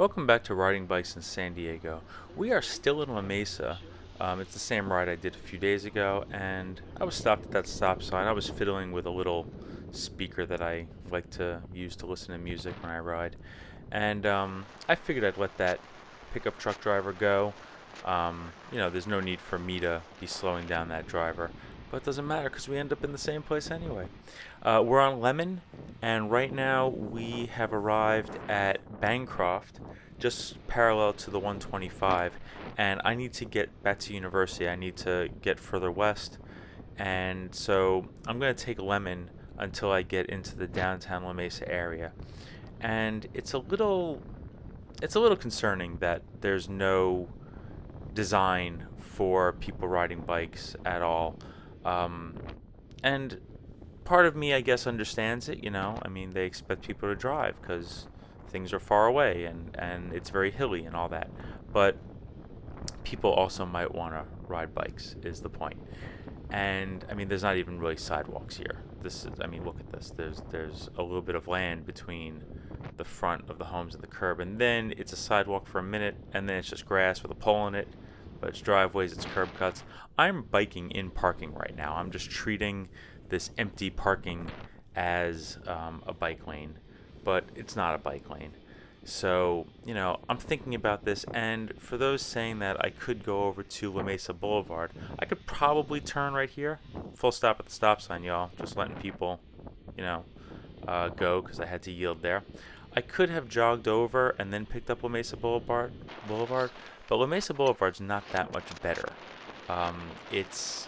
Welcome back to Riding Bikes in San Diego. We are still in La Mesa. It's the same ride I did a few days ago, and I was stopped at that stop sign. I was fiddling with a little speaker that I like to use to listen to music when I ride, and I figured I'd let that pickup truck driver go. There's no need for me to be slowing down that driver, but it doesn't matter because we end up in the same place anyway. We're on Lemon, and right now we have arrived at Bancroft, just parallel to the 125. And I need to get back to university. I need to get further west, and so I'm going to take Lemon until I get into the downtown La Mesa area. And it's a little concerning that there's no design for people riding bikes at all. Um, and part of me, I guess, understands it. I mean, they expect people to drive because things are far away and it's very hilly and all that. But people also might want to ride bikes, is the point. And I mean, there's not even really sidewalks here. I mean, look at this. There's a little bit of land between the front of the homes and the curb, and then it's a sidewalk for a minute, and then it's just grass with a pole in it. But it's driveways, it's curb cuts. I'm biking in parking right now. I'm just treating this empty parking as a bike lane, but it's not a bike lane. So, I'm thinking about this, and for those saying that I could go over to La Mesa Boulevard, I could probably turn right here. Full stop at the stop sign, y'all. Just letting people, go because I had to yield there. I could have jogged over and then picked up La Mesa Boulevard, but La Mesa Boulevard's not that much better. It's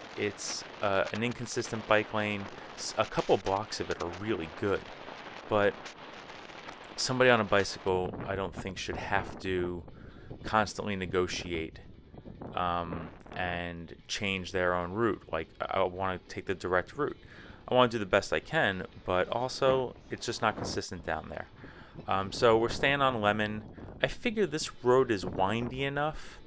an inconsistent bike lane. A couple blocks of it are really good, but somebody on a bicycle, I don't think, should have to constantly negotiate and change their own route. Like, I want to take the direct route. I want to do the best I can, but also it's just not consistent down there. So we're staying on Lemon. I figure this road is windy enough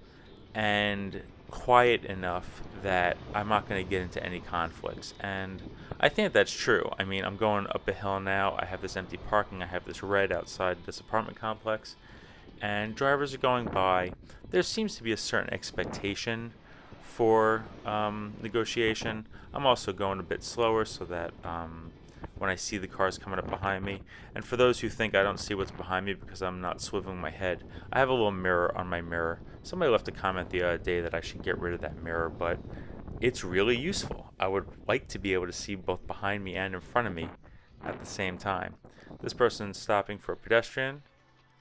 and quiet enough that I'm not going to get into any conflicts. And I think that's true. I mean, I'm going up a hill now. I have this empty parking. I have this red outside this apartment complex. And drivers are going by. There seems to be a certain expectation for negotiation. I'm also going a bit slower so that when I see the cars coming up behind me. And for those who think I don't see what's behind me because I'm not swiveling my head, I have a little mirror on my mirror. Somebody left a comment the other day that I should get rid of that mirror, but it's really useful. I would like to be able to see both behind me and in front of me at the same time. This person's stopping for a pedestrian.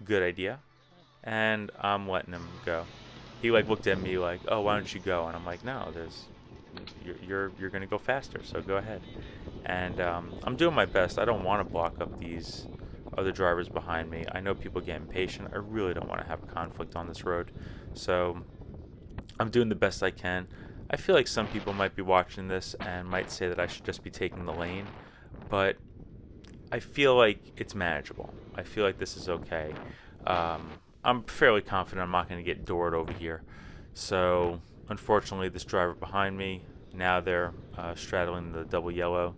Good idea. And I'm letting him go. He looked at me like, "Oh, why don't you go?" And I'm like, "No, you're gonna go faster, so go ahead." And I'm doing my best. I don't want to block up these other drivers behind me. I know people get impatient. I really don't want to have a conflict on this road, so I'm doing the best I can. I feel like some people might be watching this and might say that I should just be taking the lane, but I feel like it's manageable. I feel like this is okay. I'm fairly confident I'm not going to get doored over here. So, unfortunately, this driver behind me, now they're straddling the double yellow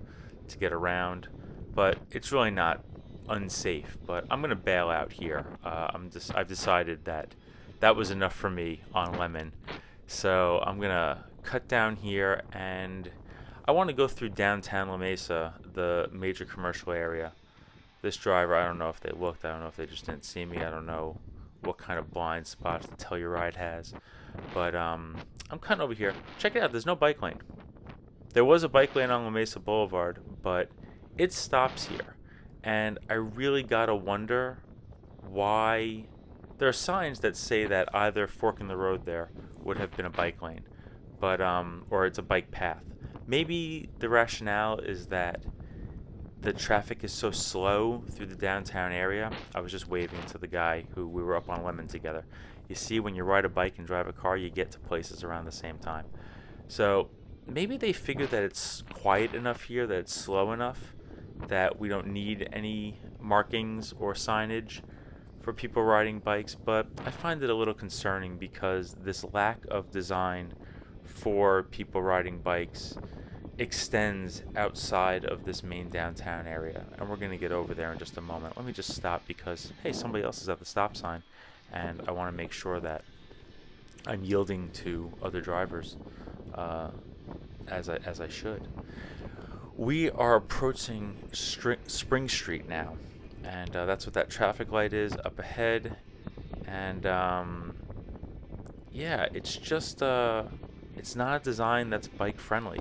to get around. But it's really not unsafe. But I'm going to bail out here. I've decided that that was enough for me on Lemon. So, I'm going to cut down here, and I want to go through downtown La Mesa, the major commercial area. This driver, I don't know if they looked. I don't know if they just didn't see me. I don't know what kind of blind spots the Telluride has. But I'm cutting over here. Check it out. There's no bike lane. There was a bike lane on La Mesa Boulevard, but it stops here. And I really gotta wonder why. There are signs that say that either fork in the road there would have been a bike lane, but or it's a bike path. Maybe the rationale is that the traffic is so slow through the downtown area. I was just waving to the guy who we were up on Lemon together. You see, when you ride a bike and drive a car, you get to places around the same time. So maybe they figured that it's quiet enough here, that it's slow enough, that we don't need any markings or signage for people riding bikes. But I find it a little concerning because this lack of design for people riding bikes extends outside of this main downtown area, and we're going to get over there in just a moment. Let me just stop because, hey, somebody else is at the stop sign, and I want to make sure that I'm yielding to other drivers uh, as I should. We are approaching Spring Street now, and that's what that traffic light is up ahead. And yeah, it's just it's not a design that's bike friendly.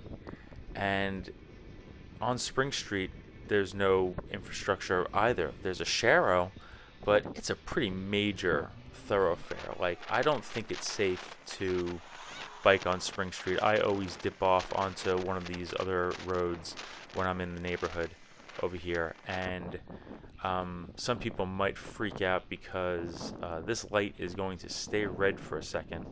And on Spring Street, there's no infrastructure either. There's a Sharrow, but it's a pretty major thoroughfare. Like, I don't think it's safe to bike on Spring Street. I always dip off onto one of these other roads when I'm in the neighborhood over here, and some people might freak out because this light is going to stay red for a second,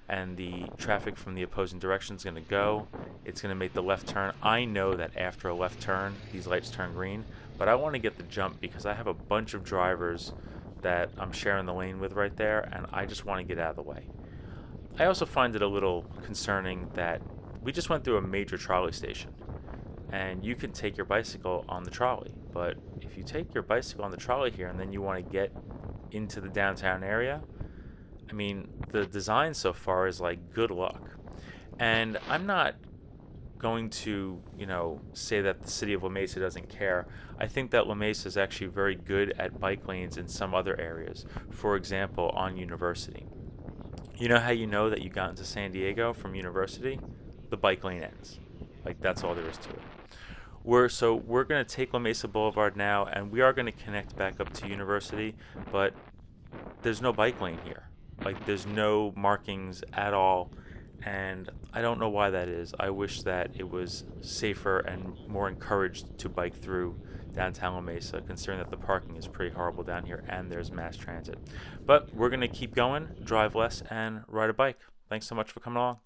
and the traffic from the opposing direction is going to go. It's going to make the left turn. I know that after a left turn, these lights turn green, but I want to get the jump because I have a bunch of drivers that I'm sharing the lane with right there, and I just want to get out of the way. I also find it a little concerning that we just went through a major trolley station, and you can take your bicycle on the trolley, but if you take your bicycle on the trolley here and then you want to get into the downtown area, I mean, the design so far is like good luck. And I'm not going to, say that the city of La Mesa doesn't care. I think that La Mesa is actually very good at bike lanes in some other areas. For example, on University. You know how you know that you got into San Diego from University? The bike lane ends. Like, that's all there is to it. We're going to take La Mesa Boulevard now, and we are going to connect back up to University, but there's no bike lane here. Like, there's no markings at all, and I don't know why that is. I wish that it was safer and more encouraged to bike through downtown La Mesa, considering that the parking is pretty horrible down here and there's mass transit. But we're going to keep going, drive less, and ride a bike. Thanks so much for coming along.